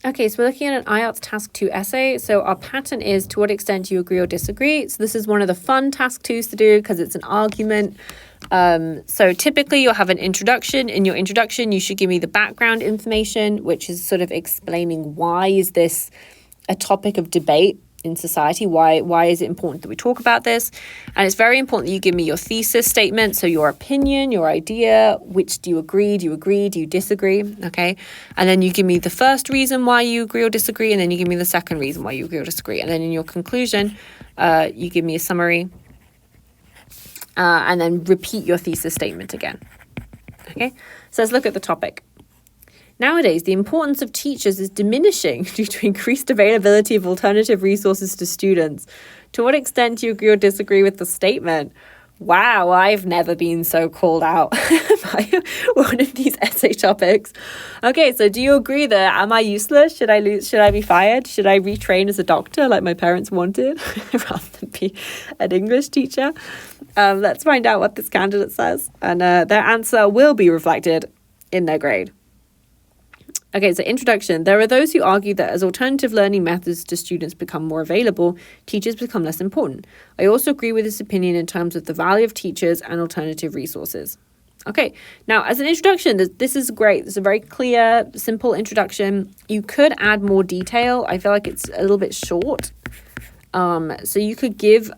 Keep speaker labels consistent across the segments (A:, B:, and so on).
A: Okay, so we're looking at an IELTS Task 2 essay. So our pattern is to what extent do you agree or disagree? So this is one of the fun Task 2s to do because it's an argument. So typically you'll have an introduction. In your introduction, you should give me the background information, which is sort of explaining why is this a topic of debate in society? Why is it important that we talk about this? And it's very important that you give me your thesis statement, so your opinion, your idea, which do you agree, do you disagree, okay? And then you give me the first reason why you agree or disagree, and then you give me the second reason why you agree or disagree. And then in your conclusion, you give me a summary, and then repeat your thesis statement again, okay? So let's look at the topic. Nowadays, the importance of teachers is diminishing due to increased availability of alternative resources to students. To what extent do you agree or disagree with the statement? Wow, I've never been so called out by one of these essay topics. Okay, so do you agree that am I useless? Should I be fired? Should I retrain as a doctor like my parents wanted rather than be an English teacher? Let's find out what this candidate says, and their answer will be reflected in their grade. Okay, so introduction. There are those who argue that as alternative learning methods to students become more available, teachers become less important. I also agree with this opinion in terms of the value of teachers and alternative resources. Okay, now as an introduction, this is great. It's a very clear, simple introduction. You could add more detail. I feel like it's a little bit short. So you could give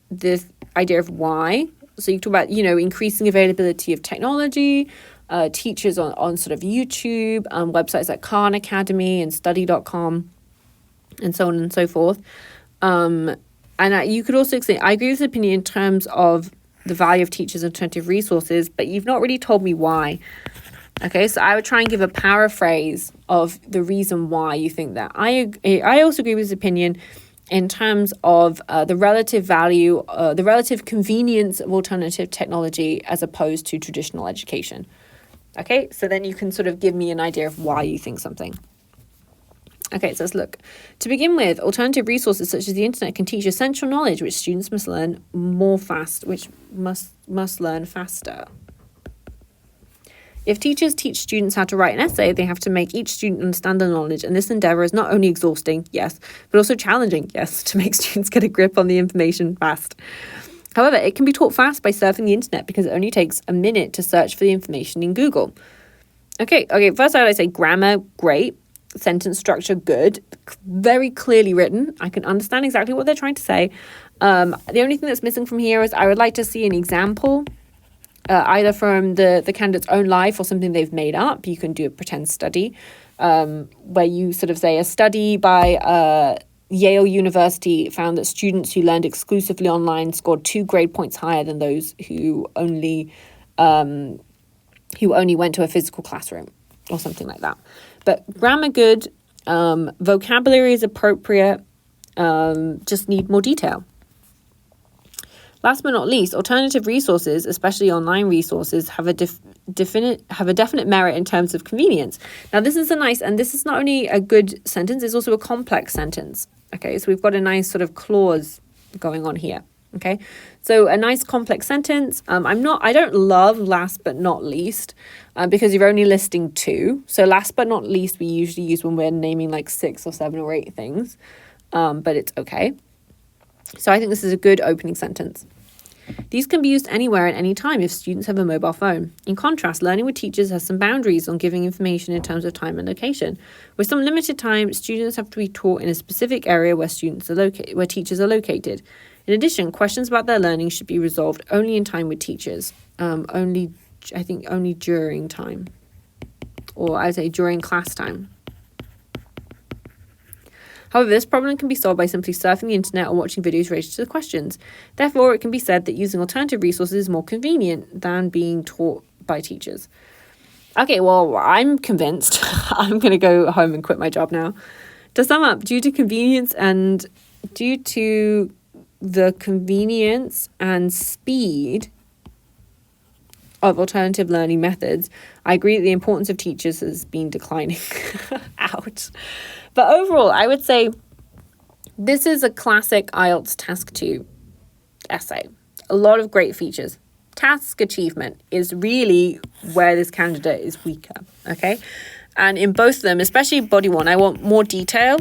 A: this idea of why. So you talk about, increasing availability of technology, teachers on sort of YouTube, websites like Khan Academy and study.com, and so on and so forth. And you could also say, I agree with this opinion in terms of the value of teachers and alternative resources, but you've not really told me why. Okay, so I would try and give a paraphrase of the reason why you think that. I also agree with this opinion in terms of the relative value, the relative convenience of alternative technology as opposed to traditional education. Okay, so then you can sort of give me an idea of why you think something. Okay, so let's look. To begin with, alternative resources such as the internet can teach essential knowledge which students must learn must learn faster. If teachers teach students how to write an essay, they have to make each student understand the knowledge, and this endeavour is not only exhausting, yes, but also challenging, yes, to make students get a grip on the information fast. However, it can be taught fast by surfing the internet because it only takes a minute to search for the information in Google. Okay, first I would say grammar, great. Sentence structure, good. Very clearly written. I can understand exactly what they're trying to say. The only thing that's missing from here is I would like to see an example, either from the candidate's own life or something they've made up. You can do a pretend study, where you sort of say a study by Yale University found that students who learned exclusively online scored 2 grade points higher than those who only went to a physical classroom or something like that. But grammar good, vocabulary is appropriate, just need more detail. Last but not least, alternative resources, especially online resources, have a definite merit in terms of convenience. Now, this is this is not only a good sentence, it's also a complex sentence. Okay, so we've got a nice sort of clause going on here. Okay, so a nice complex sentence. I don't love last but not least, because you're only listing 2. So last but not least, we usually use when we're naming like 6 or 7 or 8 things, but it's okay. So I think this is a good opening sentence. These can be used anywhere at any time if students have a mobile phone. In contrast, learning with teachers has some boundaries on giving information in terms of time and location. With some limited time, students have to be taught in a specific area where teachers are located. In addition, questions about their learning should be resolved only in time with teachers. Only during time. Or I would say during class time. However, this problem can be solved by simply surfing the internet or watching videos related to the questions. Therefore, it can be said that using alternative resources is more convenient than being taught by teachers. Okay, well, I'm convinced. I'm going to go home and quit my job now. To sum up, due to the convenience and speed of alternative learning methods, I agree that the importance of teachers has been declining. Ouch. But overall, I would say this is a classic IELTS Task 2 essay. A lot of great features. task achievement is really where this candidate is weaker, okay? And in both of them, especially body 1, I want more detail.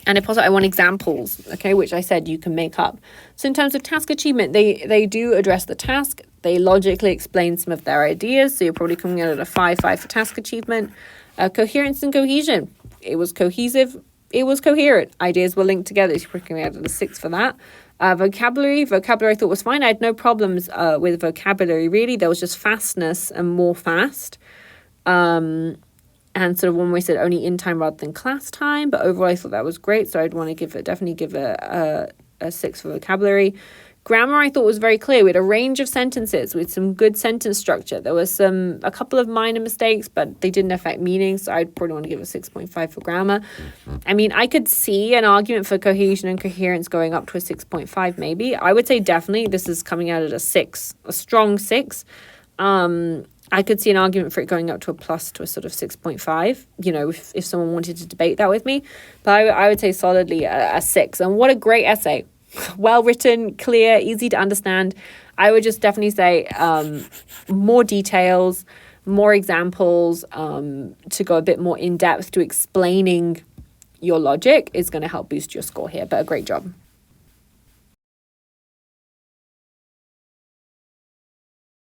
A: And if possible, I want examples, okay, which I said you can make up. So in terms of task achievement, they do address the task. They logically explain some of their ideas. So you're probably coming out at a 5 for task achievement. Coherence and cohesion. It was cohesive. It was coherent. Ideas were linked together. So you're coming out at a 6 for that. Vocabulary I thought was fine. I had no problems with vocabulary, really. There was just fastness and more fast. And sort of one way said only in time rather than class time, but overall I thought that was great. So I'd want to definitely give a 6 for vocabulary. Grammar I thought was very clear. We had a range of sentences with some good sentence structure. There was a couple of minor mistakes, but they didn't affect meaning. So I'd probably want to give a 6.5 for grammar. I mean, I could see an argument for cohesion and coherence going up to a 6.5 maybe. I would say definitely this is coming out at a 6, a strong 6. I could see an argument for it going up to a plus to a sort of 6.5, you know, if someone wanted to debate that with me. But I would say solidly a 6. And what a great essay. Well written, clear, easy to understand. I would just definitely say more details, more examples, to go a bit more in depth to explaining your logic is going to help boost your score here. But a great job.